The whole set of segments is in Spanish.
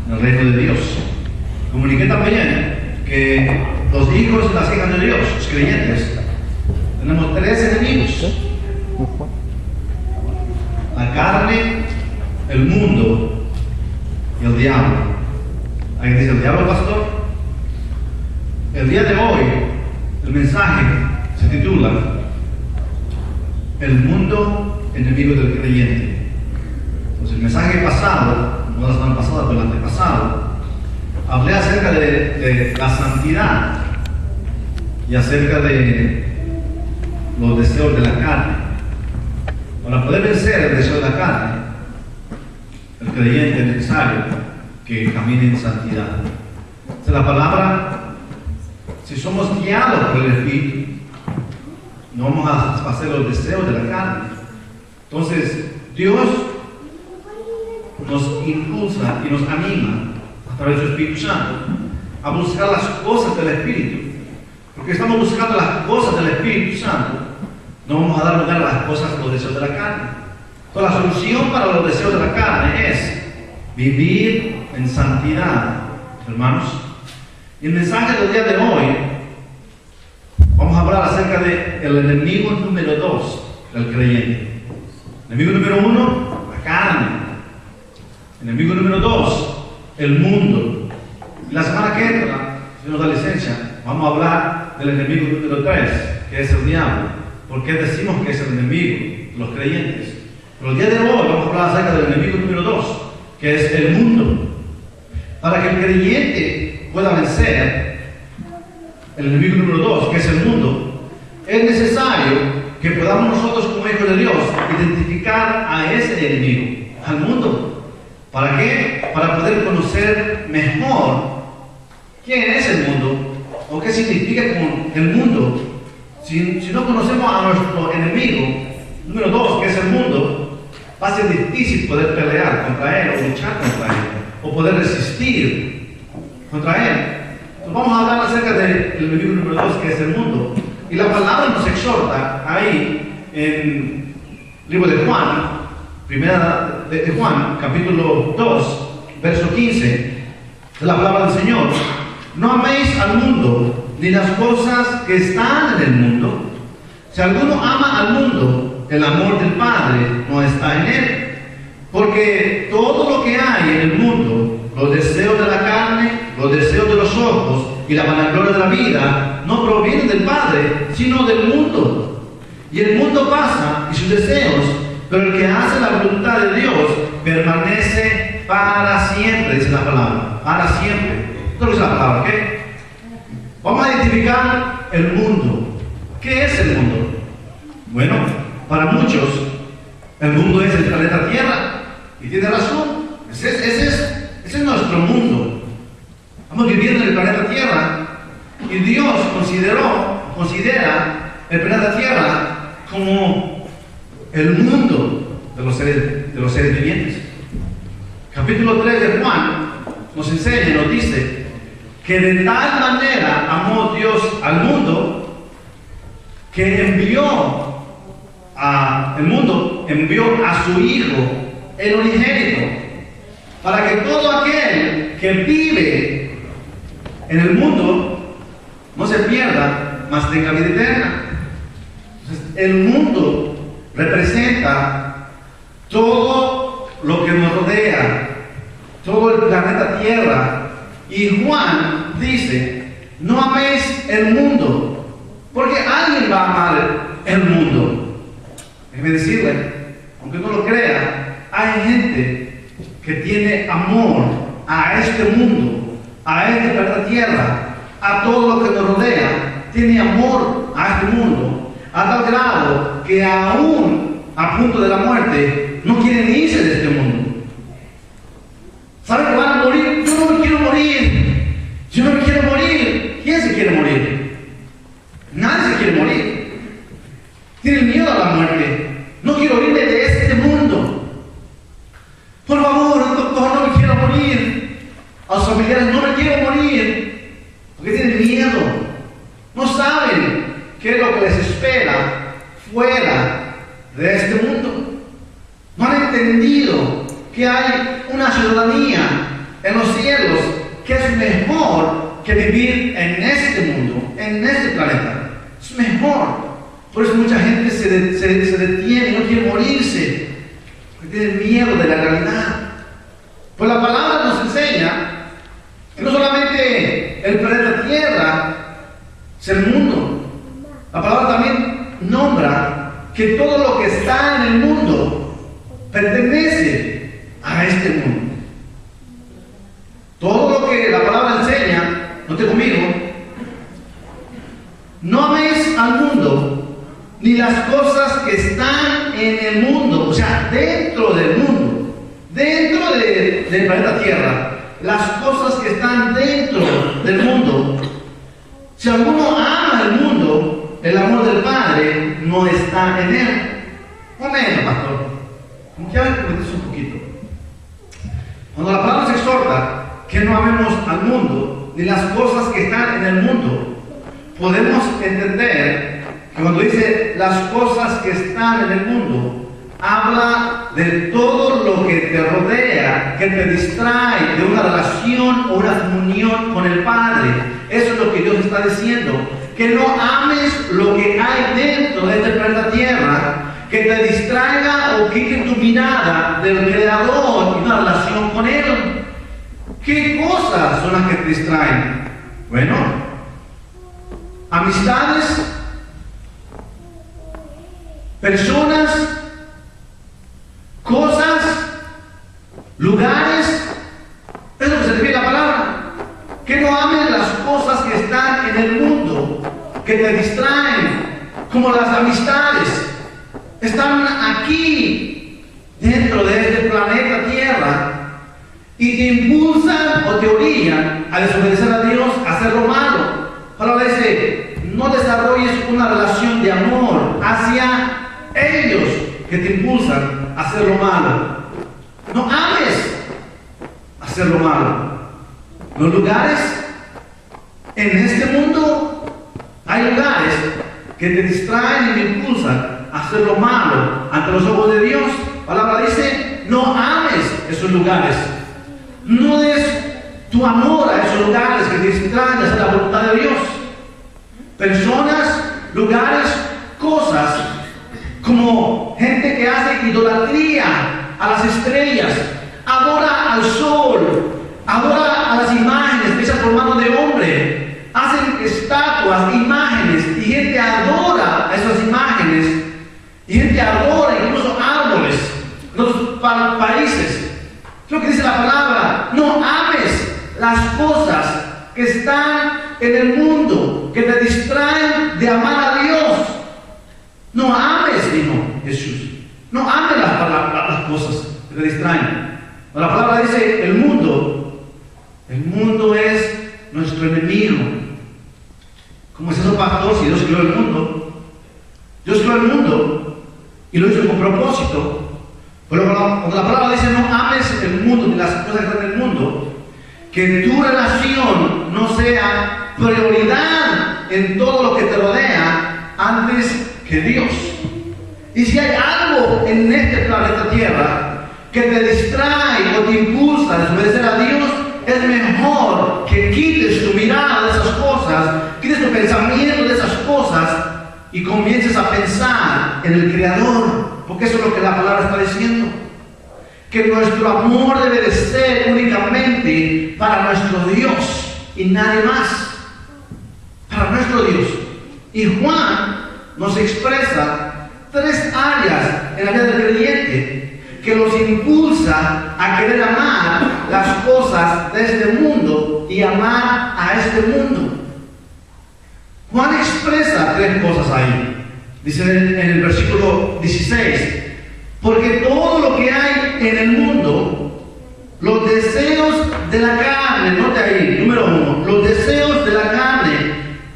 en el reino de Dios. Comuniqué también que los hijos y las hijas de Dios, los creyentes, tenemos 3 enemigos: la carne, el mundo y el diablo. ¿Alguien dice el diablo, pastor? El día de hoy, el mensaje se titula El mundo enemigo del creyente. Entonces, el mensaje pasado, no la semana pasada, pero el antepasado, hablé acerca de la santidad y acerca de los deseos de la carne. Para poder vencer el deseo de la carne, el creyente es necesario que camine en santidad. Esa es la palabra. Si somos guiados por el Espíritu, no vamos a satisfacer los deseos de la carne. Entonces, Dios nos impulsa y nos anima a través del Espíritu Santo a buscar las cosas del Espíritu. Porque estamos buscando las cosas del Espíritu Santo, no vamos a dar lugar a las cosas, los deseos de la carne. Entonces, la solución para los deseos de la carne es vivir en santidad, hermanos. Y el mensaje del día de hoy, vamos a hablar acerca del enemigo número 2 del creyente. Enemigo número 1, la carne. Enemigo número 2, el mundo. Y la semana que entra, si nos da licencia, vamos a hablar del enemigo número 3, que es el diablo. ¿Por qué decimos que es el enemigo de los creyentes? Pero el día de hoy vamos a hablar acerca del enemigo número 2, que es el mundo. Para que el creyente pueda vencer el enemigo número 2, que es el mundo, es necesario que podamos nosotros como hijos de Dios identificar a ese enemigo, al mundo. ¿Para qué? Para poder conocer mejor quién es el mundo o qué significa el mundo. Si no conocemos a nuestro enemigo número 2, que es el mundo, va a ser difícil poder pelear contra él o luchar contra él o poder resistir contra él. Entonces vamos a hablar acerca del enemigo número 2, que es el mundo. Y la palabra nos exhorta ahí en el libro de Juan, primera de Juan, capítulo 2, verso 15, de la palabra del Señor. No améis al mundo, ni las cosas que están en el mundo. Si alguno ama al mundo, el amor del Padre no está en él. Porque todo lo que hay en el mundo, los deseos de la carne, los deseos de los ojos y la vanagloria de la vida, no provienen del Padre, sino del mundo. Y el mundo pasa y sus deseos, pero el que hace la voluntad de Dios permanece para siempre, dice la palabra, para siempre. ¿Qué es la palabra? ¿Qué? Vamos a identificar el mundo. ¿Qué es el mundo? Bueno, para muchos, el mundo es el planeta Tierra. Y tiene razón. Ese es nuestro mundo. Estamos viviendo en el planeta Tierra. Y Dios considera el planeta Tierra como el mundo de los seres vivientes. Capítulo 3 de Juan nos enseña, nos dice que de tal manera amó Dios al mundo que envió a su Hijo, el unigénito, para que todo aquel que vive en el mundo no se pierda, mas tenga vida eterna. Entonces, el mundo representa todo lo que nos rodea, todo el planeta Tierra. Y Juan dice, no améis el mundo, porque alguien va a amar el mundo. Déjeme decirle, aunque no lo crea, hay gente que tiene amor a este mundo, a este planeta Tierra, a todo lo que nos rodea. Tiene amor a este mundo, a tal grado que aún a punto de la muerte no quieren irse de este mundo. ¿Saben que van a morir? Yo no me quiero morir. Yo no me quiero morir. ¿Quién se quiere morir? Nadie se quiere morir. Tienen miedo a la muerte. No quiero irme de este mundo. Por favor, doctor, no me quiero morir. A los familiares, no me quiero morir. Porque tienen miedo. No saben qué es lo que les espera fuera de este mundo. No han entendido que hay una ciudadanía en los cielos que es mejor que vivir en este mundo, en este planeta. Es mejor. Por eso mucha gente se detiene, no quiere morirse, porque tiene miedo de la realidad. Pues la palabra nos enseña que no solamente el planeta Tierra es el mundo, la palabra también nombra que todo lo que está en el mundo pertenece a este mundo. Todo lo que la palabra enseña, note conmigo, no améis al mundo ni las cosas que están en el mundo, o sea, dentro del mundo, dentro del planeta Tierra, las cosas que están dentro del mundo. Si alguno ama el mundo, el amor del Padre no está en él. Un momento, pastor. Como que comentar un poquito. Cuando la palabra se exhorta que no amemos al mundo ni las cosas que están en el mundo, podemos entender que cuando dice las cosas que están en el mundo, habla de todo lo que te rodea, que te distrae de una relación o una comunión con el Padre. Eso es lo que Dios está diciendo. Que no ames lo que hay dentro de este planeta Tierra, que te distraiga o quite tu mirada del Creador y una relación con Él. ¿Qué cosas son las que te distraen? Bueno, amistades, personas, cosas, lugares. Es lo que se refiere a la palabra. Que no ames las cosas que están en el mundo, que te distraen, como las amistades. Están aquí, dentro de este planeta Tierra, y te impulsan o te orillan a desobedecer a Dios, a hacer lo malo. La palabra dice, no desarrolles una relación de amor hacia ellos que te impulsan a hacer lo malo. No ames hacer lo malo. Los lugares en este mundo, hay lugares que te distraen y te impulsan a hacer lo malo ante los ojos de Dios. La palabra dice, no ames esos lugares. No des tu amor a esos lugares que te distraen de hacer la voluntad de Dios. Personas, lugares, cosas, como gente que hace idolatría a las estrellas, adora al sol, adora a las imágenes hechas por mano de hombre, hacen estatuas, imágenes, y gente adora a esas imágenes, y gente adora incluso árboles en otros países. Es lo que dice la palabra, no ames las cosas que están en el mundo, que te distraen de amar a Dios. No ames, dijo Jesús. No ames las cosas que te distraen. La palabra dice, el mundo es nuestro enemigo. ¿Cómo es eso, pastor? Si Dios creó el mundo. Dios creó el mundo y lo hizo con propósito. Pero cuando la palabra dice no ames el mundo ni las cosas que están en el mundo, que tu relación no sea prioridad en todo lo que te rodea antes que Dios. Y si hay algo en este planeta Tierra que te distrae o te impulsa a desobedecer a Dios, es mejor que quites tu mirada de esas cosas, quites tu pensamiento de esas cosas y comiences a pensar en el Creador. Porque eso es lo que la palabra está diciendo. Que nuestro amor debe de ser únicamente para nuestro Dios y nadie más. Para nuestro Dios. Y Juan nos expresa 3 áreas en la vida del creyente que los impulsa a querer amar las cosas de este mundo y amar a este mundo. Juan expresa 3 cosas ahí. Dice en el versículo 16, porque todo lo que hay en el mundo, los deseos de la carne, note ahí, número 1, los deseos de la carne,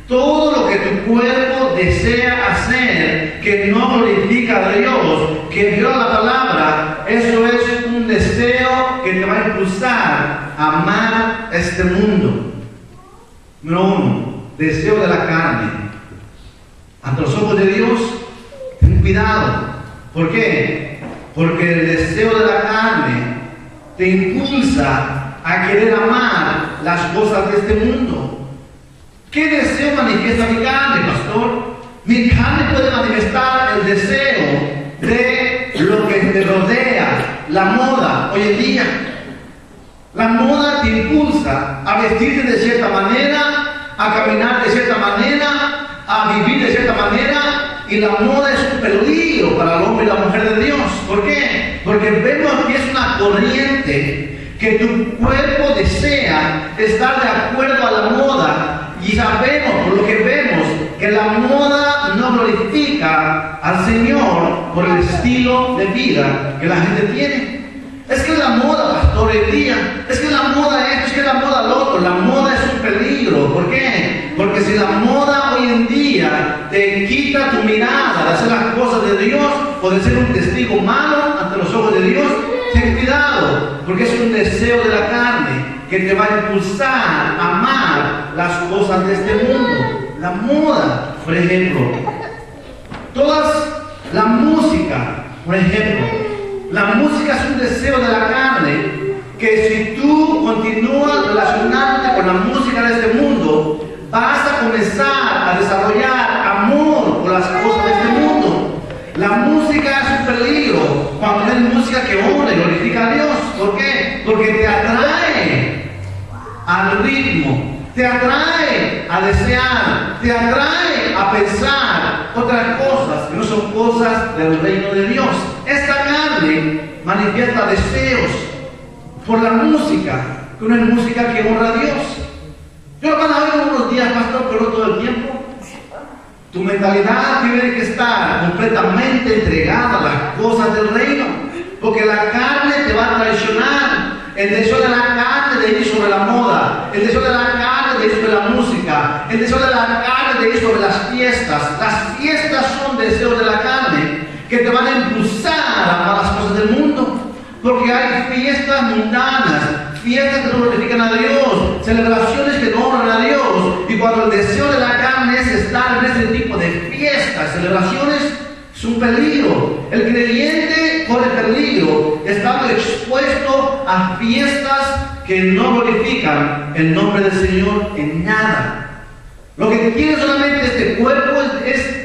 todo lo que tu cuerpo desea hacer, que no glorifica a Dios, que viola la palabra, eso es un deseo que te va a impulsar a amar este mundo. Número 1, deseo de la carne. Ante los ojos de Dios, ten cuidado. ¿Por qué? Porque el deseo de la carne te impulsa a a querer amar las cosas de este mundo. ¿Qué deseo manifiesta mi carne, pastor? Mi carne puede manifestar el deseo de lo que te rodea, la moda hoy en día. La moda te impulsa a vestirte de cierta manera, a caminar de cierta manera, a vivir de cierta manera, y la moda es un peligro para el hombre y la mujer de Dios. ¿Por qué? Porque vemos que es una corriente que tu cuerpo desea estar de acuerdo a la moda, y sabemos por lo que vemos que la moda no glorifica al Señor por el estilo de vida que la gente tiene. Es que la moda, pastor, hoy día, es que la moda esto, es que la moda lo otro. La moda es un peligro. ¿Por qué? Porque si la moda hoy en día te quita tu mirada de hacer las cosas de Dios o de ser un testigo malo ante los ojos de Dios, ten cuidado, porque es un deseo de la carne que te va a impulsar a amar las cosas de este mundo. La moda, por ejemplo, la música, por ejemplo, la música es un deseo de la carne que si tú continúas relacionándote con la música de este mundo, vas a comenzar a desarrollar amor por las cosas de este mundo. La música es un peligro cuando es música que honra y glorifica a Dios. ¿Por qué? Porque te atrae al ritmo, te atrae a desear, te atrae a pensar otras cosas que no son cosas del reino de Dios. Esta carne manifiesta deseos por la música, que no es música que honra a Dios. Yo lo van a ver unos días, pastor, pero no todo el tiempo. Tu mentalidad tiene que estar completamente entregada a las cosas del reino, porque la carne te va a traicionar. El deseo de la carne de ir sobre la moda, el deseo de la carne de ir sobre la música, el deseo de la carne de ir sobre las fiestas. Las fiestas son deseos de la carne que te van a impulsar a amar las cosas del mundo, porque hay fiestas mundanas, fiestas que no glorifican a Dios, celebraciones que no honran a Dios, y cuando el deseo de la carne es estar en ese tipo de fiestas, celebraciones, es un peligro. El creyente corre peligro estando expuesto a fiestas que no glorifican el nombre del Señor en nada. Lo que quiere solamente este cuerpo es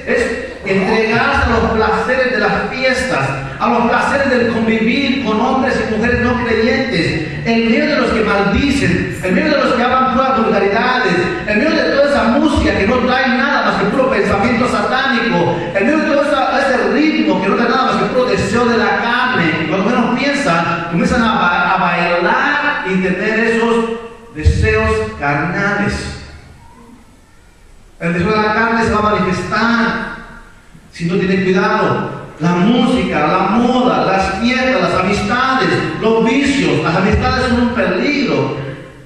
entregarse a los placeres de las fiestas, a los placeres del convivir con hombres y mujeres no creyentes, en medio de los que maldicen, en medio de los que hablan puras vulgaridades, en medio de toda esa música que no trae nada más que puro pensamiento satánico, en medio de todo ese ritmo que no trae nada más que puro deseo de la carne. Y cuando menos piensan, comienzan a bailar y tener esos deseos carnales. El deseo de la carne se va a manifestar si no tienes cuidado. La música, la moda, las fiestas, las amistades, los vicios. Las amistades son un peligro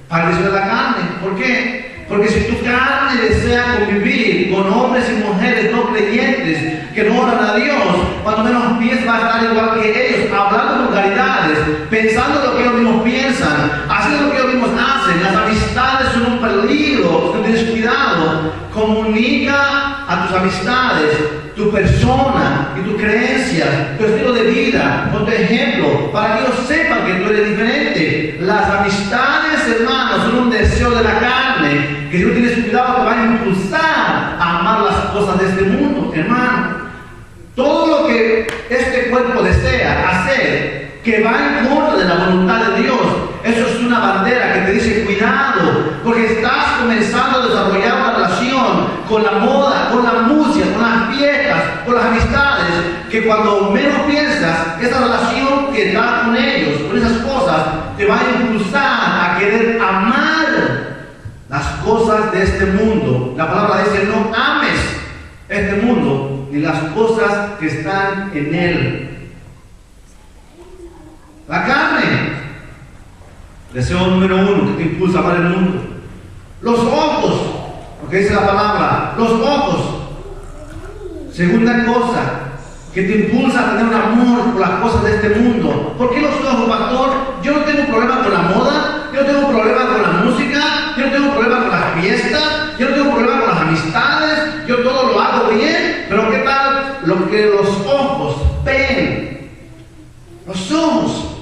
para el deseo de la carne. ¿Por qué? Porque si tu carne desea convivir con hombres y mujeres no creyentes que no honran a Dios, cuando menos piensas va a estar igual que ellos, hablando vulgaridades, pensando lo que ellos mismos piensan, haciendo lo que ellos mismos hacen. Las amistades son un peligro. Si no tienes cuidado, comunica a tus amistades tu persona y tu creencia, tu estilo de vida, con tu ejemplo, para que ellos sepan que tú eres diferente. Las amistades, hermanos, son un deseo de la carne que si no tienes cuidado te van a impulsar a amar las cosas de este mundo, hermano. Todo lo que este cuerpo desea hacer, que va en contra de la voluntad de Dios, eso es una bandera que te dice cuidado, porque estás comenzando a desarrollar una relación con la moda, con la música, con las fiestas, con las amistades, que cuando menos piensas, esa relación que das con ellos, con esas cosas, te va a impulsar a querer amar las cosas de este mundo. La palabra dice: no ames este mundo ni las cosas que están en él. La carne, deseo número uno que te impulsa a amar el mundo. Los ojos, porque dice la palabra, los ojos. Segunda cosa que te impulsa a tener un amor por las cosas de este mundo. ¿Por qué los ojos, pastor? Yo no tengo problema con la moda, yo no tengo problema con la música, yo no tengo problema con las fiestas, yo no tengo problema con las amistades, yo todo lo hago bien, pero ¿qué tal lo que los ojos ven? Los ojos,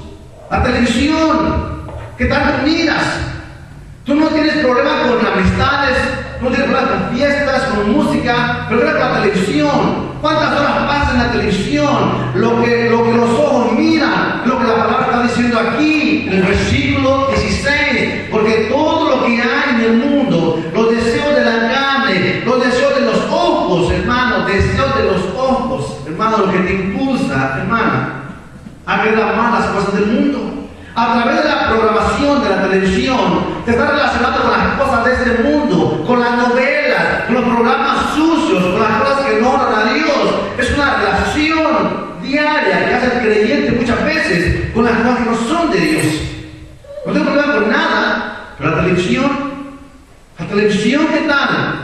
la televisión, ¿qué tal tú miras. Tú no tienes problema con amistades, no tienes problema con fiestas, con música, pero mira con la televisión. ¿Cuántas horas pasas en la televisión? Lo que los ojos miran, lo que la palabra está diciendo aquí, en el versículo 16. Porque todo lo que hay en el mundo, los deseos de la carne, los deseos de los ojos, hermano, deseos de los ojos, hermano, lo que te impulsa, hermano, a querer amar las cosas del mundo. A través de la programación de la televisión, te está relacionando con las cosas de este mundo, con las novelas, con los programas sucios, con las cosas que no honran a Dios. Es una relación diaria que hace el creyente muchas veces con las cosas que no son de Dios. No tengo problema con nada, pero la televisión, ¿qué tal?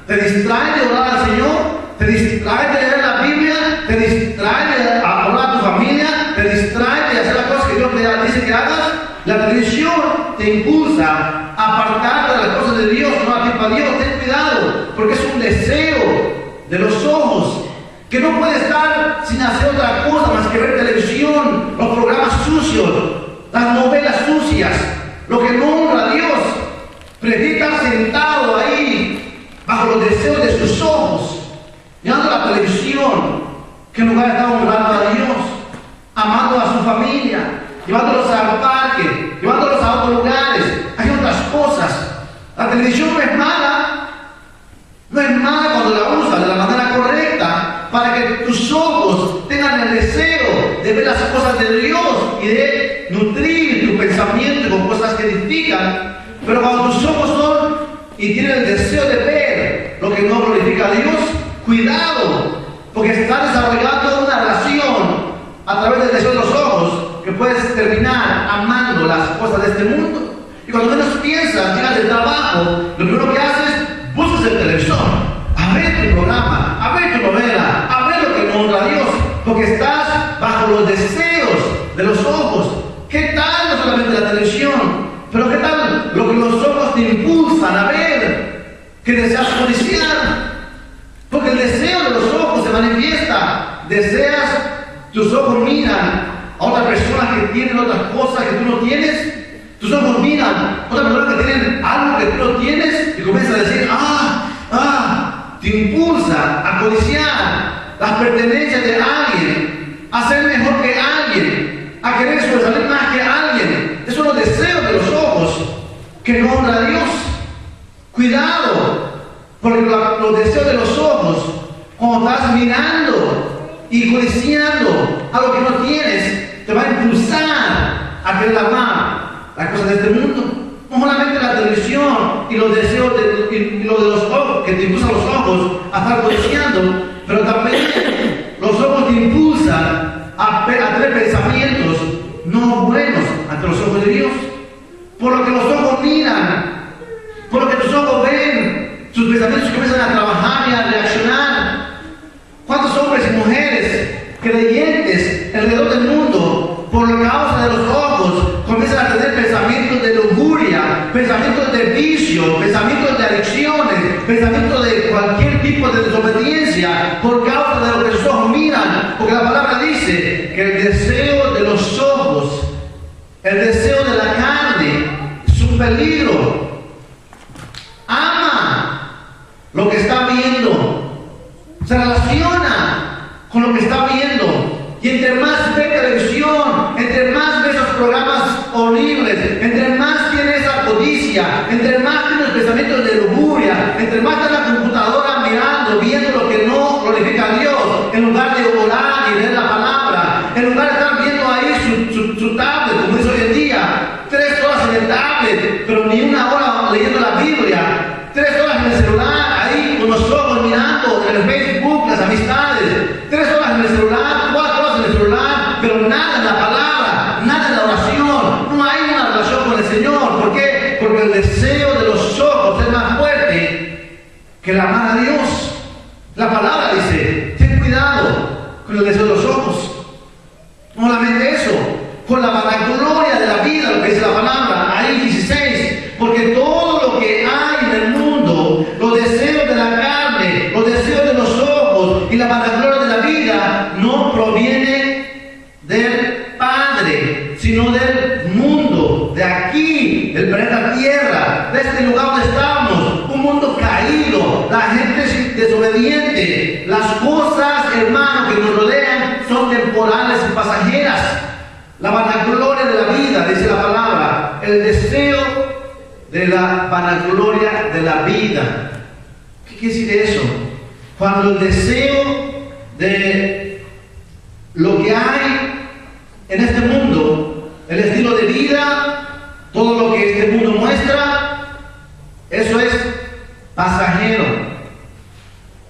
¿Te distrae de orar al Señor? ¿Te distrae de leer la Biblia? ¿Te distrae de hablar a tu familia? ¿Te distrae de hacer las cosas que Dios te dice que hagas? La televisión te impulsa a apartarte de las cosas de Dios, no a ti para Dios. Ten cuidado, porque es un deseo de los ojos que no puede estar sin hacer otra cosa más que ver televisión, los programas sucios, las novelas sucias, lo que no honra a Dios. Prefiere estar sentado ahí bajo los deseos de sus ojos, mirando la televisión, que en lugar de estar honrando a Dios, amando a su familia, llevándolos al parque, llevándolos a otros lugares, hay otras cosas. La televisión no es mala cuando la usas de la manera correcta, para que tus ojos tengan el deseo de ver las cosas de Dios y de nutrir tu pensamiento con cosas que edifican. Pero cuando tus ojos son y tienen el deseo de ver lo que no glorifica a Dios, cuidado, porque estás desarrollando una relación a través del deseo de los ojos que puedes terminar amando las cosas de este mundo. Y cuando menos piensas, llegas del trabajo, lo primero que haces, buscas el televisor, a ver tu programa, a ver tu novela, a ver lo que no honra a Dios, porque estás bajo los deseos de los ojos. ¿Qué tal no solamente la televisión, pero qué tal lo que los ojos te impulsan a ver, que deseas codiciar? Porque el deseo de los ojos se manifiesta. Tus ojos miran a otras personas que tienen otras cosas que tú no tienes. Tus ojos miran a otras personas que tienen algo que tú no tienes y comienzas a decir, te impulsa a codiciar las pertenencias de alguien, a ser mejor que alguien, a querer sobresalir más que alguien. Esos son los deseos de los ojos que no honra a Dios. Cuidado, porque los deseos de los ojos, cuando estás mirando y codiciando a lo que no tienes, te va a impulsar a querer amar las cosas de este mundo. No solamente la televisión y los deseos y lo de los ojos, que te impulsan los ojos a estar codiciando, pero también los ojos te impulsan a tener pensamientos no buenos ante los ojos de Dios. Por lo que los ojos miran, por lo que tus ojos ven, sus pensamientos comienzan a trabajar y a reaccionar. ¿Cuántos hombres y mujeres creyentes alrededor del mundo, por causa de los ojos, comienzan a tener pensamientos de lujuria, pensamientos de vicio, pensamientos de adicciones, pensamientos de cualquier tipo de desobediencia, por causa de lo que los ojos miran? Porque la palabra dice que el deseo de los ojos, el deseo de la carne, es un peligro. Ama lo que está viendo, se relaciona con lo que está viendo. Y entre más ve televisión, entre más ve esos programas horribles, entre más tiene esa codicia, entre más tiene los pensamientos de lujuria, entre más está en la computadora mirando, viendo lo que no glorifica a Dios, en lugar de orar y leer la palabra, en lugar de estar viendo ahí su tablet, como dice hoy en día, 3 horas en el tablet, pero ni 1 hora leyendo la Biblia, 3 horas en el celular, ahí con los ojos mirando en el Facebook, las amistades, 3 horas en el celular, 4 horas en el celular, pero nada en la palabra, nada en la oración. No hay una relación con el Señor. ¿Por qué? Porque el deseo de los ojos es más fuerte que el amar a Dios. La palabra dice, ten cuidado con el deseo de los ojos. No solamente eso, con la vanagloria de la vida, lo que dice la palabra, ahí 16, porque todo lo que hay en el mundo, los deseos de la carne, los deseos de los ojos y la vanagloria de la vida, no proviene del Padre, sino del mundo, de aquí, de del planeta Tierra, de este lugar donde estamos, un mundo caído, la gente es desobediente, las cosas, hermanos, que nos rodean son temporales y pasajeras. La vanagloria de la vida, dice la palabra, el deseo de la vanagloria de la vida. ¿Qué quiere decir eso? Cuando el deseo de lo que hay en este mundo, el estilo de vida, todo lo que este mundo muestra, eso es pasajero.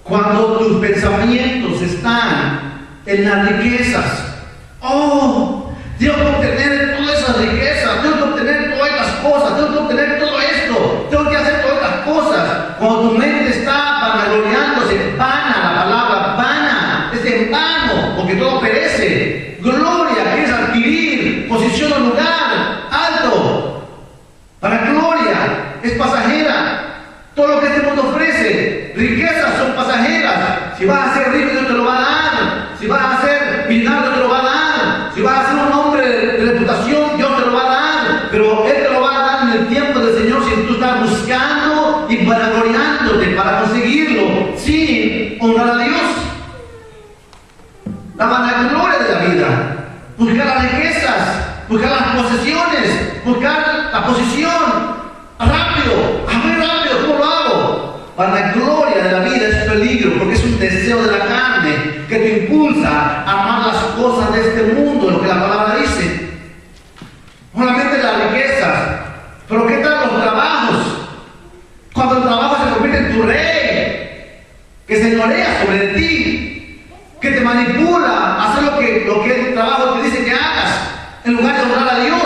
Cuando tus pensamientos están en las riquezas, oh, tengo que obtener todas esas riquezas, tengo que obtener todas estas cosas, tengo que obtener todo esto, tengo que hacer todas estas cosas. Cuando tu mente está vanagloriándose, vana, la palabra vana, es en vano, porque todo perece. Gloria, quieres adquirir posición o lugar alto. Vanagloria es pasajera. Todo lo que este mundo ofrece, riquezas son pasajeras. Si vas a ser rico, Dios te lo va a dar. Si vas a ser millonario, Dios te lo va a dar. Si vas a ser un hombre de reputación, Dios te lo va a dar. Pero Él te lo va a dar en el tiempo del Señor si tú estás buscando y vanagloriándote para conseguirlo sin honrar a Dios. La vanagloria de la vida, buscar las riquezas, buscar las posesiones, buscar la posición. Rápido, muy rápido, ¿cómo lo hago? Vanagloria de la vida es peligro, porque es un deseo de la carne que te impulsa a amar las cosas de este mundo, lo que la palabra dice. No solamente las riquezas, pero ¿qué tal los trabajos? Cuando el trabajo se convierte en tu rey, que señorea sobre ti, que te manipula a hacer lo que el trabajo te dice que hagas, en lugar de honrar a Dios.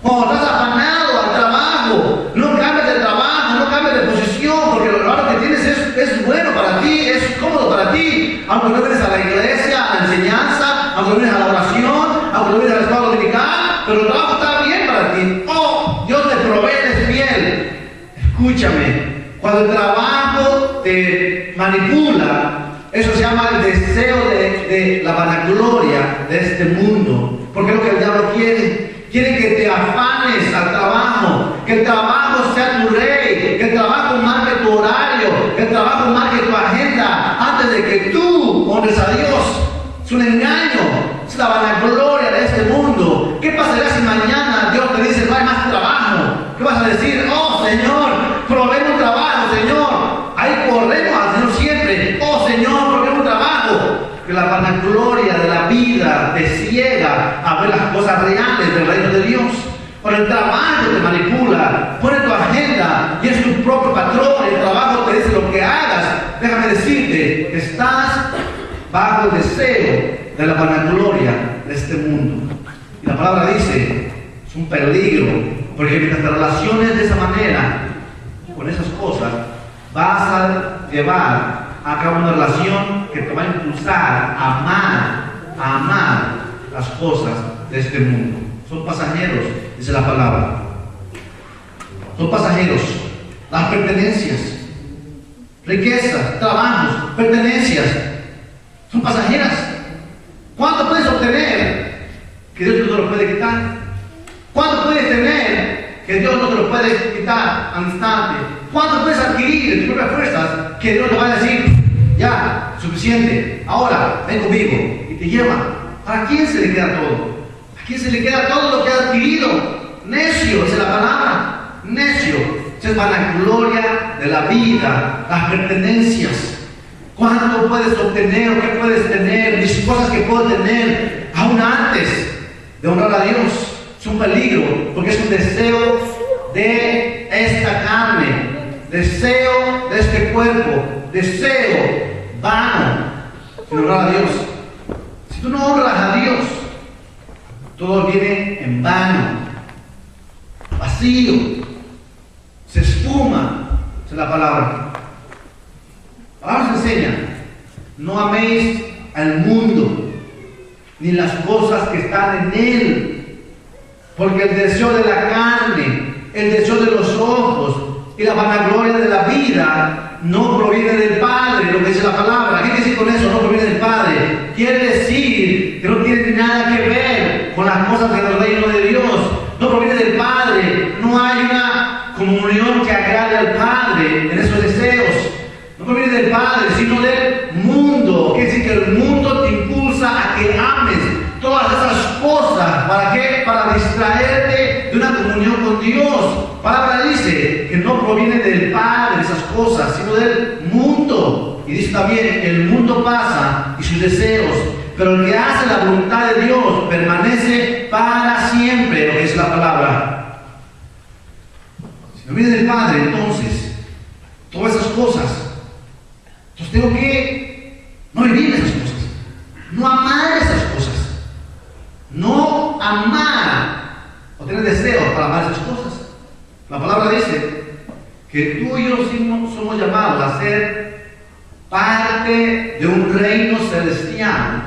Cuando estás afanado al trabajo, no cambies de trabajo, no cambies de posición, porque lo que tienes es bueno para ti, es cómodo para ti. Aunque no vienes a la iglesia, a la enseñanza, aunque no vienes a la oración, aunque no vienes a la escuela dominical, pero el trabajo está bien para ti. Oh, Dios te provee, eres fiel. Escúchame, cuando el trabajo te manipula, eso se llama el deseo de la vanagloria de este mundo. Porque es lo que el diablo quiere. Quiere que te afanes al trabajo, que el trabajo sea tu rey, que el trabajo marque tu horario, que el trabajo marque tu agenda antes de que tú honres a Dios. Es un engaño, es la vanagloria de este mundo. ¿Qué pasará si mañana Dios te dice no hay más trabajo? ¿Qué vas a decir? Oh Señor, provee un trabajo, Señor. Ahí corremos al Señor siempre. Oh Señor, provee un trabajo. Que la vanagloria de la vida te ciega a ver las cosas reales del reino de Dios. Cuando el trabajo te manipula, pone tu agenda y es tu propio patrón, el trabajo te dice lo que hagas. Déjame decirte, estás bajo el deseo de la vanagloria de este mundo. Y la palabra dice, es un peligro, porque mientras te relaciones de esa manera, con esas cosas, vas a llevar a cabo una relación que te va a impulsar a amar las cosas de este mundo. Son pasajeros, dice la palabra. Son pasajeros. Las pertenencias, riquezas, trabajos, pertenencias, son pasajeras. ¿Cuánto puedes obtener que Dios no te lo puede quitar? ¿Cuánto puedes tener que Dios no te lo puede quitar al instante? ¿Cuánto puedes adquirir de tus propias fuerzas que Dios te va a decir, ya, suficiente, ahora ven conmigo y te lleva? ¿Para quién se le queda todo? ¿A quién se le queda todo lo que ha adquirido? Necio, esa es la palabra, necio. Esa es vanagloria de la vida, las pertenencias. ¿Cuánto puedes obtener o qué puedes tener? Mis cosas que puedo tener aún antes de honrar a Dios. Es un peligro, porque es un deseo de esta carne, deseo de este cuerpo, deseo vano, sin honrar a Dios. Si tú no honras a Dios, todo viene en vano, vacío, se esfuma, esa es la palabra. La palabra nos enseña, no améis al mundo, ni las cosas que están en él. Porque el deseo de la carne, el deseo de los ojos y la vanagloria de la vida no proviene del Padre, lo que dice la palabra. ¿Qué quiere decir con eso? No proviene del Padre. Quiere decir que no tiene nada que ver con las cosas del reino de Dios. No proviene del Padre, no No hay una comunión que agrade al Padre en esos deseos. No proviene del Padre, sino del mundo. Quiere decir que el mundo te impulsa a que ames todas esas cosas. ¿Para qué? Para distraerte de una comunión con Dios. Palabra dice que no proviene del Padre esas cosas, sino del mundo. Y dice también, el mundo pasa y sus deseos, pero el que hace la voluntad de Dios permanece para siempre, lo que es la palabra. Si no viene del Padre, entonces, todas esas cosas, entonces tengo que no vivir esas cosas, no amar esas cosas, no amar o tener deseos para amar esas cosas. La palabra dice que tú y yo somos llamados a ser parte de un reino celestial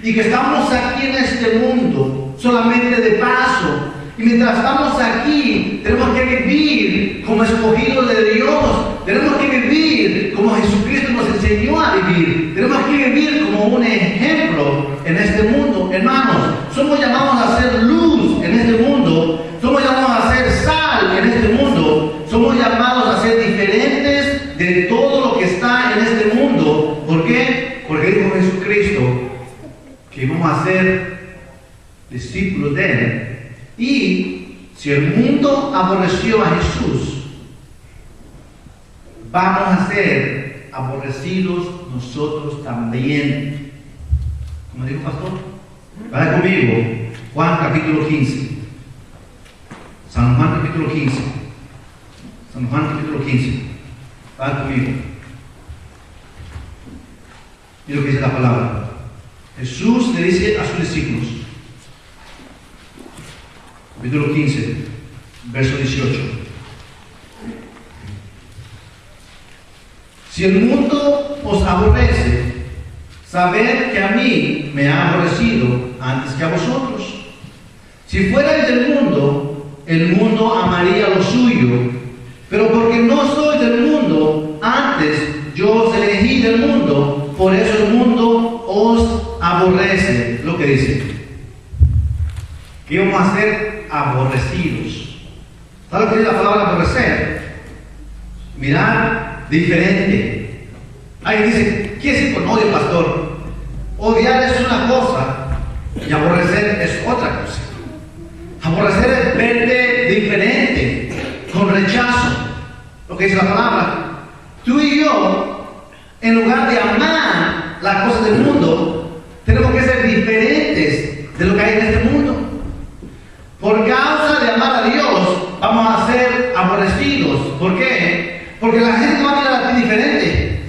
y que estamos aquí en este mundo solamente de paso. Y mientras estamos aquí, tenemos que vivir como escogidos de Dios. Tenemos que vivir como Jesucristo nos enseñó a vivir. Tenemos que vivir como un ejemplo en este mundo. Hermanos, somos llamados a ser luz en este mundo. Somos llamados a ser sal en este mundo. Somos llamados a ser diferentes de todo lo que está en este mundo. ¿Por qué? Porque dijo Jesucristo que vamos a ser discípulos de Él. Y si el mundo aborreció a Jesús, vamos a ser aborrecidos nosotros también. Como dijo el pastor, vaya conmigo, Juan capítulo 15. San Juan capítulo 15. San Juan capítulo 15. Vaya conmigo. Mira lo que dice la palabra. Jesús le dice a sus discípulos, capítulo 15, verso 18. Si el mundo os aborrece, sabed que a mí me ha aborrecido antes que a vosotros. Si fuerais del mundo, el mundo amaría lo suyo, pero porque no soy del mundo, antes yo os elegí del mundo, por eso el mundo os aborrece. Lo que dice, que íbamos a ser aborrecidos. ¿Sabes lo que es la palabra aborrecer? Mirar diferente. Alguien dice, ¿qué es decir con odio, pastor? Odiar es una cosa y aborrecer es otra cosa. Aborrecer es verte diferente, con rechazo. Lo que dice la palabra. Tú y yo, en lugar de amar las cosas del mundo, tenemos que ser diferentes de lo que hay en este mundo. Por causa de amar a Dios, vamos a ser aborrecidos. ¿Por qué? Porque la gente va a mirar a ti diferente.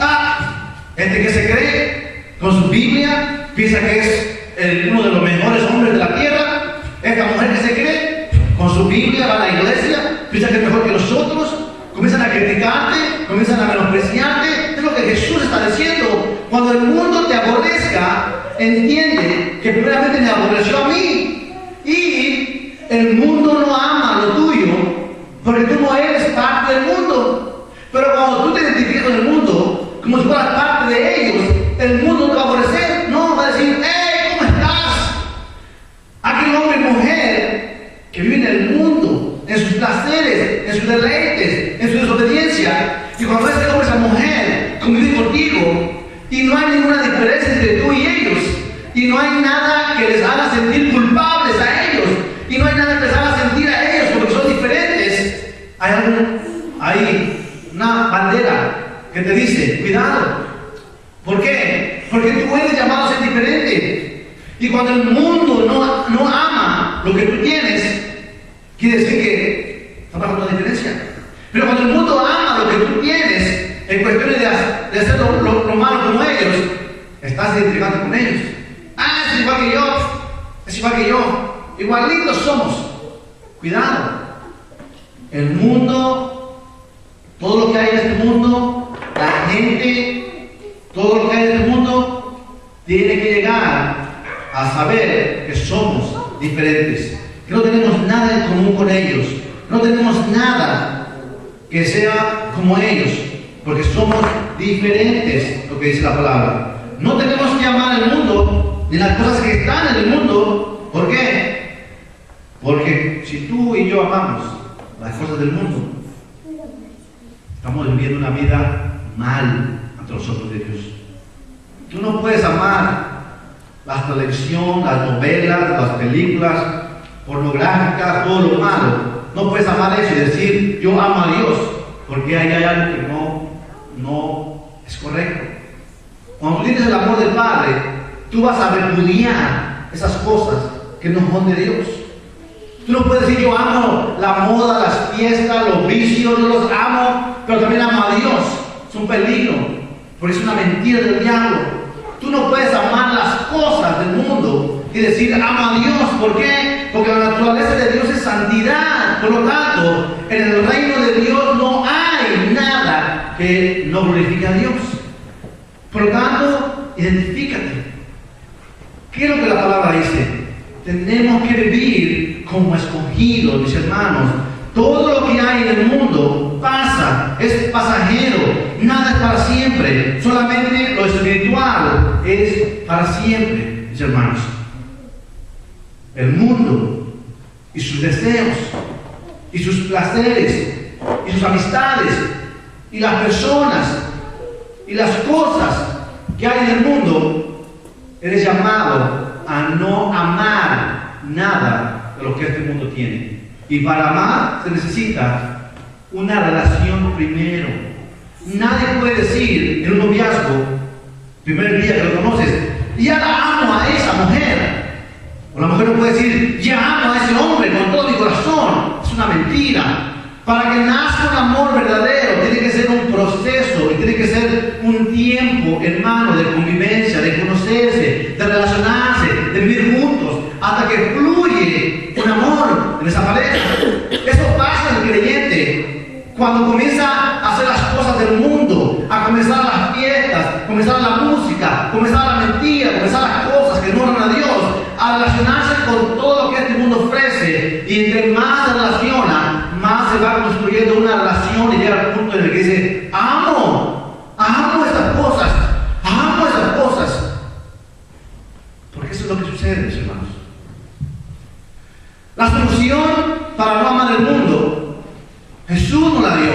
Este que se cree con su Biblia, piensa que es uno de los mejores hombres de la tierra. Esta mujer que se cree con su Biblia, va a la iglesia, piensa que es mejor que nosotros. Comienzan a criticarte, comienzan a menospreciarte. Es lo que Jesús está diciendo. Cuando el mundo te aborrezca, entiende que primeramente me aborreció a mí. Y el mundo no ama lo tuyo, porque tú no eres parte del mundo. Pero cuando tú te identificas con el mundo, como si fueras parte de ellos, el mundo te va a aborrecer. No, va a decir, ¡hey! ¿Cómo estás? Aquel hombre y mujer que vive en el mundo, en sus placeres, en sus deleites, en su desobediencia, y cuando ese hombre, esa mujer convive contigo, y no hay ninguna diferencia entre tú y ellos, y no hay nada que les haga sentir culpables a ellos, y no hay nada que les haga sentir a ellos porque son diferentes, hay una bandera que te dice, cuidado. ¿Por qué? Porque tú eres llamado a ser diferente. Y cuando el mundo no ama lo que tú tienes, quiere decir que está pasando la diferencia. Pero cuando el mundo ama lo que tú tienes, en cuestiones de hacer lo malo como ellos, estás identificando con ellos. Es igual que yo, es igual que yo, igualitos somos. Cuidado. El mundo, todo lo que hay en este mundo, la gente, todo lo que hay en este mundo, tiene que llegar a saber que somos diferentes, que no tenemos nada en común con ellos, no tenemos nada que sea como ellos, porque somos diferentes, lo que dice la palabra. No tenemos que amar el mundo, ni las cosas que están en el mundo. ¿Por qué? Porque si tú y yo amamos las cosas del mundo, estamos viviendo una vida mal ante los ojos de Dios. Tú no puedes amar la televisión, las novelas, las películas pornográficas, todo lo malo. No puedes amar eso y decir, yo amo a Dios, porque ahí hay algo que no es correcto. Cuando tú tienes el amor del Padre, tú vas a repudiar esas cosas que no son de Dios. Tú no puedes decir, yo amo la moda, las fiestas, los vicios, yo los amo, pero también amo a Dios. Es un peligro, porque es una mentira del diablo. Tú no puedes amar las cosas del mundo y decir, amo a Dios. ¿Por qué? Porque la naturaleza de Dios es santidad. Por lo tanto, en el reino de Dios no hay nada que no glorifique a Dios. Por lo tanto, identifícate. ¿Qué es lo que la palabra dice? Tenemos que vivir como escogidos, mis hermanos. Todo lo que hay en el mundo pasa, es pasajero, nada es para siempre. Solamente lo espiritual es para siempre, mis hermanos. El mundo y sus deseos, y sus placeres, y sus amistades, y las personas, y las cosas que hay en el mundo, eres llamado a no amar nada de lo que este mundo tiene. Y para amar se necesita una relación primero. Nadie puede decir en un noviazgo, primer día que lo conoces, ya la amo a esa mujer. O la mujer no puede decir, ya amo a ese hombre con todo mi corazón. Es una mentira. Para que nazca un amor verdadero, tiene que ser un proceso y tiene que ser un tiempo, hermano, de convivencia, de conocerse, de relacionarse, de vivir juntos, hasta que fluye un amor en esa pareja. Eso pasa en el creyente cuando comienza a hacer las cosas del mundo, a comenzar las fiestas, comenzar la música, comenzar la mentira, comenzar las cosas que no honran a Dios, a relacionarse con todo lo que este mundo ofrece. Y entre más se relaciona, más se va construyendo una relación y llega al punto en el que dice, amo estas cosas, amo esas cosas. Porque eso es lo que sucede, mis hermanos. La solución para no amar el mundo, Jesús nos la dio.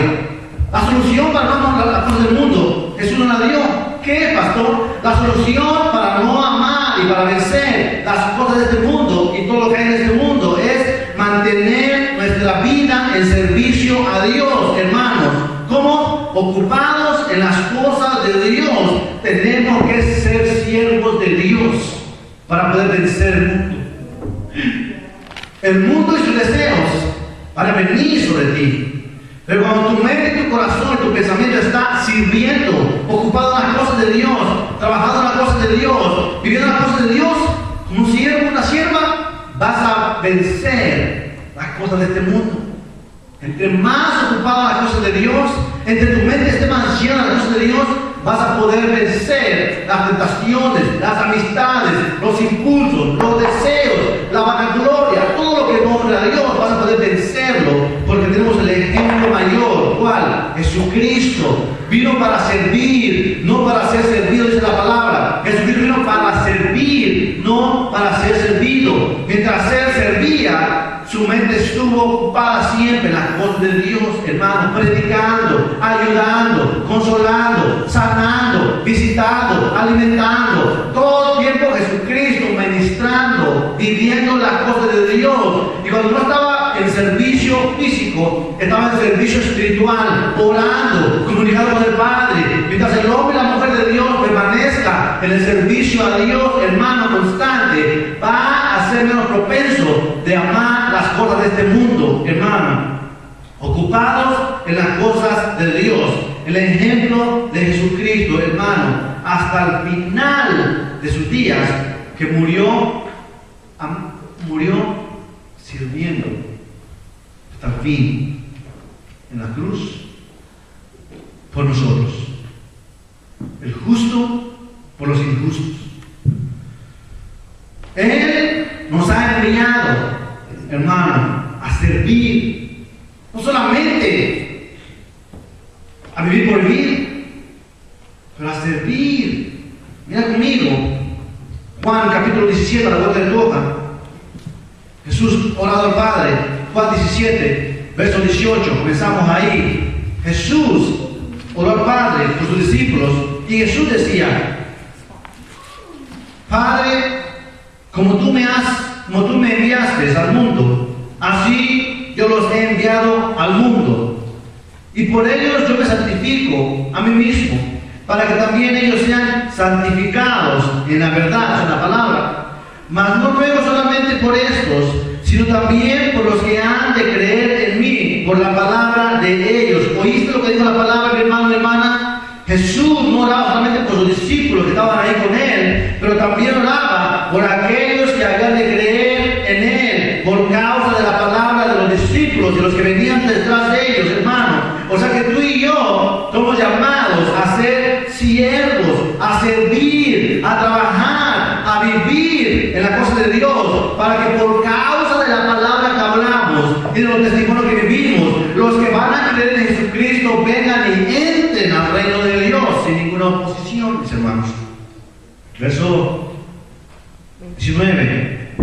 La solución para no amar las cosas del mundo, Jesús nos la dio. ¿Qué, pastor? La solución para no amar y para vencer las cosas de este mundo y todo lo que hay en este mundo es mantener nuestra vida en servicio a Dios, hermanos. Como ocupados en las cosas de Dios, tenemos que ser siervos de Dios para poder vencer el mundo. El mundo y sus deseos van a venir sobre ti. Pero cuando tu mente, tu corazón y tu pensamiento está sirviendo, ocupado en las cosas de Dios, trabajando en las cosas de Dios, viviendo en las cosas de Dios, como un siervo, una sierva, vas a vencer las cosas de este mundo. Entre más ocupado en las cosas de Dios, entre tu mente esté más llena de las cosas de Dios, vas a poder vencer las tentaciones, las amistades, los impulsos, los deseos, la vanagloria, todo lo que no honra a Dios, vas a poder vencerlo, porque tenemos el ejemplo mayor. ¿Cuál? Jesucristo vino para servir, no para ser servido, dice la palabra. Jesucristo vino para servir, no para ser servido. Mientras Él servía, su mente estuvo ocupada siempre en las cosas de Dios, hermanos, predicando, ayudando, consolando, sanando, visitando, alimentando. Todo el tiempo Jesucristo ministrando, viviendo las cosas de Dios. Y cuando no estaba en servicio físico, estaba en servicio espiritual, orando, comunicando con el Padre. Mientras el hombre y la mujer de Dios permanezca en el servicio a Dios, hermano, constante, va a ser menos propenso de amar las cosas de este mundo, hermano. Ocupados en las cosas de Dios. El ejemplo de Jesucristo, hermano, hasta el final de sus días, que murió sirviendo hasta el fin en la cruz por nosotros. El justo por los injustos. Él nos ha enviado, hermano, a servir, no solamente a vivir por vivir, pero a servir. Mira conmigo, Juan capítulo 17, a la vuelta de tu hoja. Jesús orado al Padre, Juan 17, Verso 18, comenzamos ahí. Jesús oró al Padre por sus discípulos y Jesús decía: Padre, como tú me enviaste al mundo, así yo los he enviado al mundo. Y por ellos yo me santifico a mí mismo, para que también ellos sean santificados en la verdad, en la palabra. Mas no ruego solamente por estos, sino también por los que han de creer en mí, por la palabra de ellos. ¿Oíste lo que dijo la palabra, mi hermano y hermana? Jesús no oraba solamente por sus discípulos que estaban ahí con él, pero también oraba por aquellos que habían de creer en él, por causa de la palabra de los discípulos y los que venían detrás de ellos, hermano. O sea que tú y yo somos llamados a ser siervos, a servir, a trabajar, a vivir en la cosa de Dios, para que por causa de la palabra que hablamos y de los testimonios que vivimos, los que van a creer en Jesucristo vengan y entren al reino de Dios sin ninguna oposición, mis hermanos. Verso 19,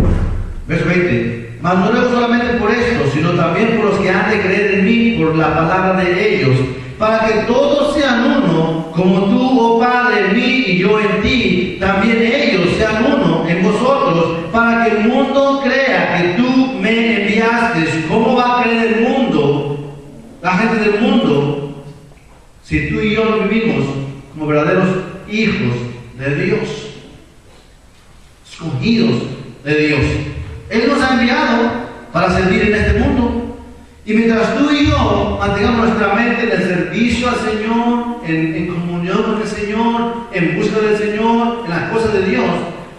verso 20. Mas no ruego solamente por esto, sino también por los que han de creer en mí, por la palabra de ellos, para que todos sean uno, como tú, oh Padre, en mí y yo en ti, también ellos sean uno en vosotros, para que el mundo crea que tú me enviaste. ¿Cómo va a creer el mundo, la gente del mundo, si tú y yo no vivimos como verdaderos hijos de Dios, escogidos de Dios? Él nos ha enviado para servir en este mundo. Y mientras tú y yo mantengamos nuestra mente en el servicio al Señor, en comunión con el Señor, en busca del Señor, en las cosas de Dios,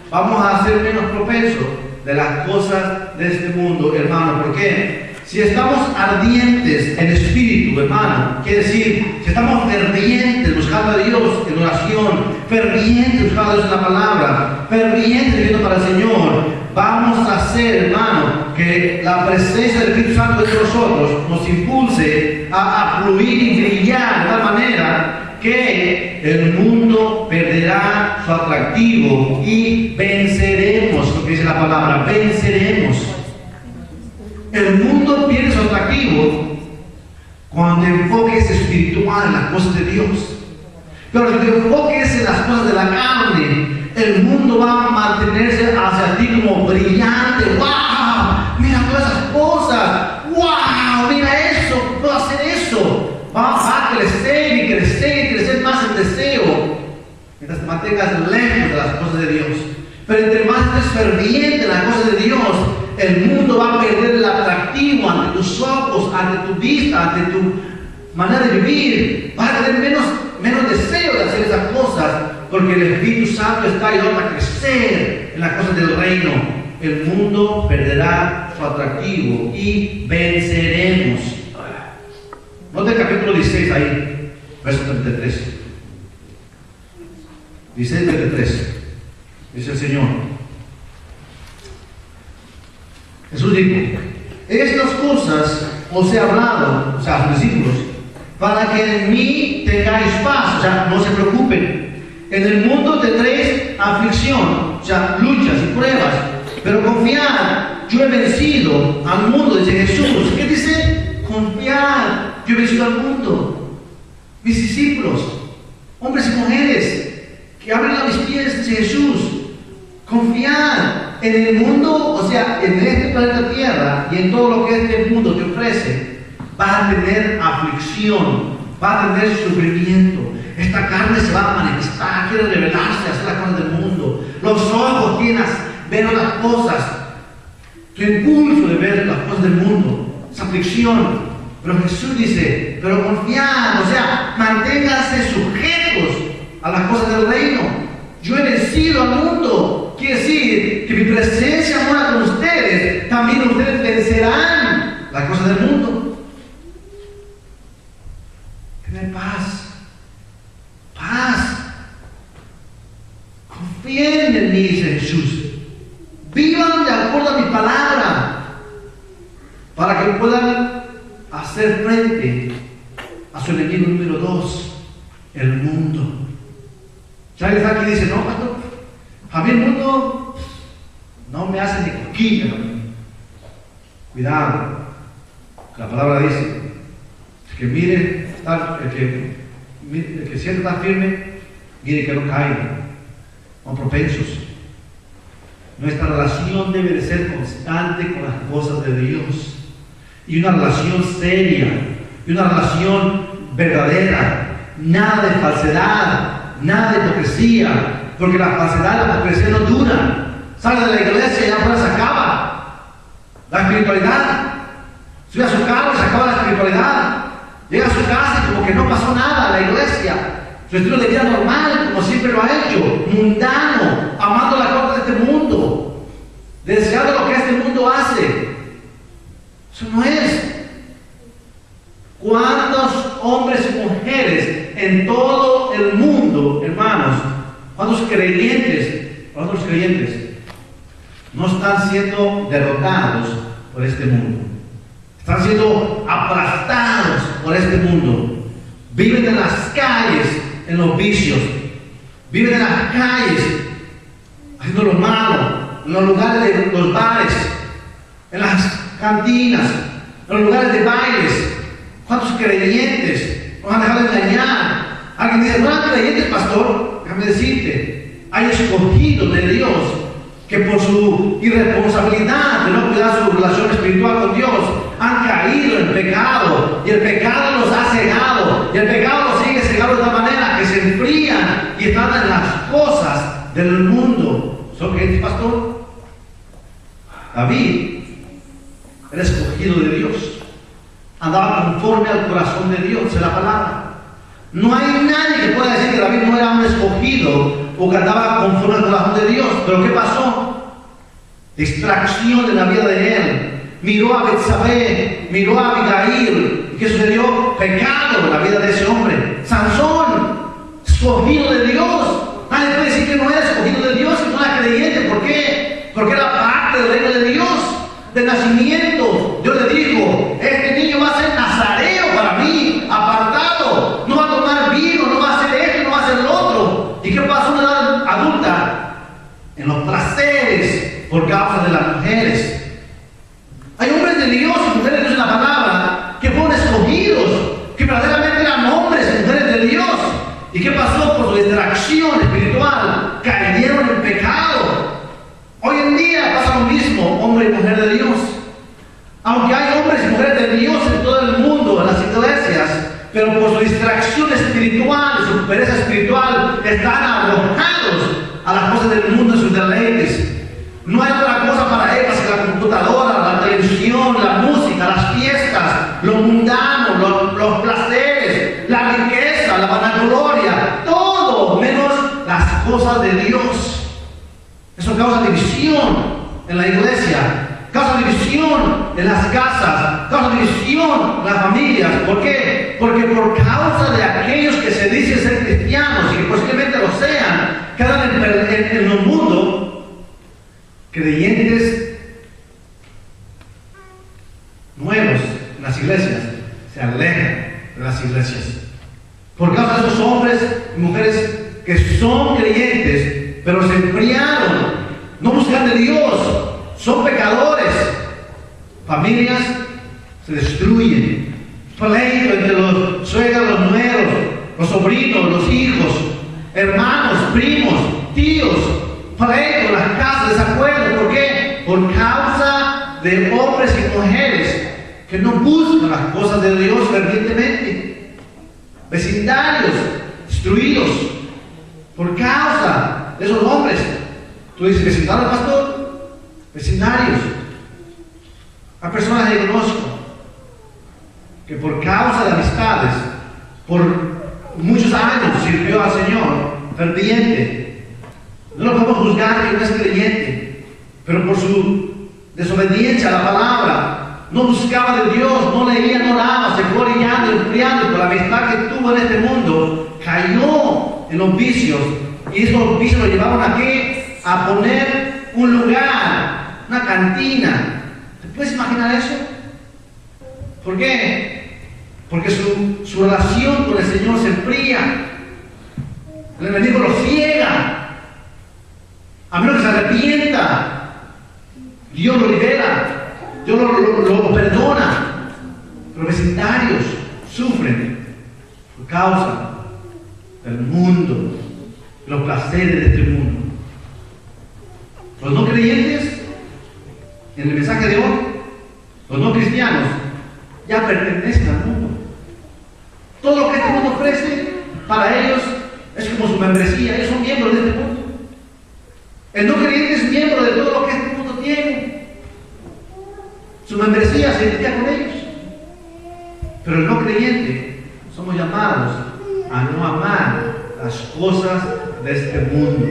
vamos a ser menos propensos de las cosas de este mundo, hermano. ¿Por qué? Si estamos ardientes en espíritu, hermano, quiere decir, si estamos fervientes buscando a Dios en oración, fervientes buscando a Dios en la palabra, fervientes viviendo para el Señor, vamos a hacer, hermano, que la presencia del Espíritu Santo de nosotros nos impulse a fluir y brillar de tal manera que el mundo perderá su atractivo y venceremos, lo que dice la palabra, venceremos. El mundo pierde su atractivo cuando te enfoques espiritual en las cosas de Dios. Pero si te enfoques en las cosas de la carne, el mundo va a mantenerse hacia ti como brillante. ¡Wow! Mira todas esas cosas. ¡Wow! Mira eso. Puedo hacer eso. Va a crecer y crecer y crecer más el deseo, mientras te mantengas lejos de las cosas de Dios. Pero entre más estés ferviente en las cosas de Dios, el mundo va a perder el atractivo ante tus ojos, ante tu vista, ante tu manera de vivir. Vas a tener menos deseo de hacer esas cosas, porque el Espíritu Santo está ayudando a crecer en las cosas del reino. El mundo perderá su atractivo y venceremos. Nota el capítulo 16 ahí, verso 33. 16, 33. Dice el Señor. Jesús dijo: estas cosas os he hablado, o sea, a sus discípulos, para que en mí tengáis paz. O sea, no se preocupen. En el mundo tendréis aflicción, o sea, luchas y pruebas, pero confiad, yo he vencido al mundo, dice Jesús. ¿Qué dice? Confiad, yo he vencido al mundo. Mis discípulos, hombres y mujeres, que abren a mis pies, dice Jesús, confiad en el mundo, o sea, en este planeta Tierra y en todo lo que este mundo te ofrece. Va a tener aflicción, va a tener sufrimiento. Esta carne se va a manifestar, quiere revelarse, hacer las cosas del mundo. Los ojos quieren ver otras cosas. Tu impulso de ver las cosas del mundo, esa aflicción. Pero Jesús dice, pero confiad, o sea, manténganse sujetos a las cosas del reino. Yo he vencido al mundo. Quiere decir que mi presencia mora con ustedes. También ustedes vencerán las cosas del mundo. Tener paz. Paz. Confíen en mí, dice Jesús. Vivan de acuerdo a mi palabra, para que puedan hacer frente a su enemigo número 2, el mundo. ¿Sabes? Aquí dice, no, pastor, a mí el mundo no me hace ni coquilla. Cuidado. La palabra dice que mire, el que siente estar firme, mire que no caiga. Son propensos. Nuestra relación debe de ser constante con las cosas de Dios. Y una relación seria, y una relación verdadera. Nada de falsedad, nada de hipocresía, porque la falsedad y la hipocresía no duran. Sale de la iglesia y ya fuera se acaba la espiritualidad. Sube a su carro y se acaba la espiritualidad. Llega a su casa y como que no pasó nada en la iglesia. Su estilo de vida normal, como siempre lo ha hecho, mundano, amando las cosas de este mundo, deseando lo que este mundo hace. Eso no es. ¿Cuántos hombres y mujeres en todo el mundo, hermanos, cuántos creyentes no están siendo derrotados por este mundo? Están siendo aplastados por este mundo. Viven en las calles, en los vicios. Viven en las calles, haciendo lo malo, en los lugares de los bares, en las cantinas, en los lugares de bailes. ¿Cuántos creyentes nos han dejado engañar? Alguien dice, no eran creyentes, pastor. Déjame decirte, hay escogidos de Dios que por su irresponsabilidad de no cuidar su relación espiritual con Dios han caído en pecado, y el pecado los ha cegado, y el pecado los sigue cegando de tal manera que se enfrían y están en las cosas del mundo. ¿Son creyentes, pastor? David era escogido de Dios, andaba conforme al corazón de Dios, es la palabra. No hay nadie que pueda decir que David no era un escogido o que andaba conforme al corazón de Dios. Pero ¿qué pasó? Distracción en la vida de él. Miró a Betsabé, miró a Abigail. ¿Y qué sucedió? Pecado en la vida de ese hombre. Sansón, escogido de Dios. Nadie puede decir que no era escogido de Dios y no era creyente. ¿Por qué? Porque era parte del reino de Dios. De nacimiento, Dios le dijo, este niño va a ser nazareo para mí, apartado, no va a tomar vino, no va a hacer esto, no va a hacer lo otro. ¿Y qué pasó en la edad adulta? En los placeres por causa de las mujeres. Hay hombres de Dios y mujeres de Dios en la palabra que fueron escogidos, que verdaderamente eran hombres y mujeres de Dios. ¿Y qué pasó? Por su distracción espiritual, cayeron en pecado. Hoy en día pasa lo mismo, hombre y mujer de Dios. Aunque hay hombres y mujeres de Dios en todo el mundo, en las iglesias, pero por su distracción espiritual, su pereza espiritual, están arrojados a las cosas del mundo y sus deleites. No hay otra cosa para ellos que la computadora, la televisión, la música, las fiestas, lo mundano, los placeres, la riqueza, la vanagloria, todo menos las cosas de Dios. Eso causa división en la iglesia, causa división en las casas, causa división en las familias. ¿Por qué? Porque por causa de aquellos que se dicen ser cristianos y que posiblemente lo sean, quedan en el mundo, creyentes nuevos en las iglesias, se alejan de las iglesias. Por causa de esos hombres y mujeres que son creyentes, pero se enfriaron, no buscan de Dios, son pecadores. Familias se destruyen, pleito entre los suegros, los nueros, los sobrinos, los hijos, hermanos, primos, tíos, pleito en las casas, desacuerdo. ¿Por qué? Por causa de hombres y mujeres que no buscan las cosas de Dios fervientemente. Vecindarios destruidos por causa de esos hombres. Tú dices, vecindario, pastor, vecindarios. Hay personas que conozco que por causa de amistades, por muchos años sirvió al Señor ferviente. No lo podemos juzgar que no es creyente, pero por su desobediencia a la palabra, no buscaba de Dios, no leía, no oraba, se fue orillando, enfriando, y por la amistad que tuvo en este mundo, cayó en los vicios. Y esos vicios lo llevaron a poner un lugar, una cantina. ¿Te puedes imaginar eso? ¿Por qué? Porque su relación con el Señor se enfría. El enemigo lo ciega. A menos que se arrepienta, Dios lo libera, Dios lo perdona. Varios sufren por causa del mundo, los placeres de este mundo. Los no creyentes, en el mensaje de hoy, los no cristianos, ya pertenecen al mundo. Todo lo que este mundo ofrece, para ellos, es como su membresía. Ellos son miembros de este mundo. El no creyente es miembro de todo lo que este mundo tiene. Su membresía se identifica con ellos. Pero el no creyente, somos llamados a no amar las cosas de este mundo.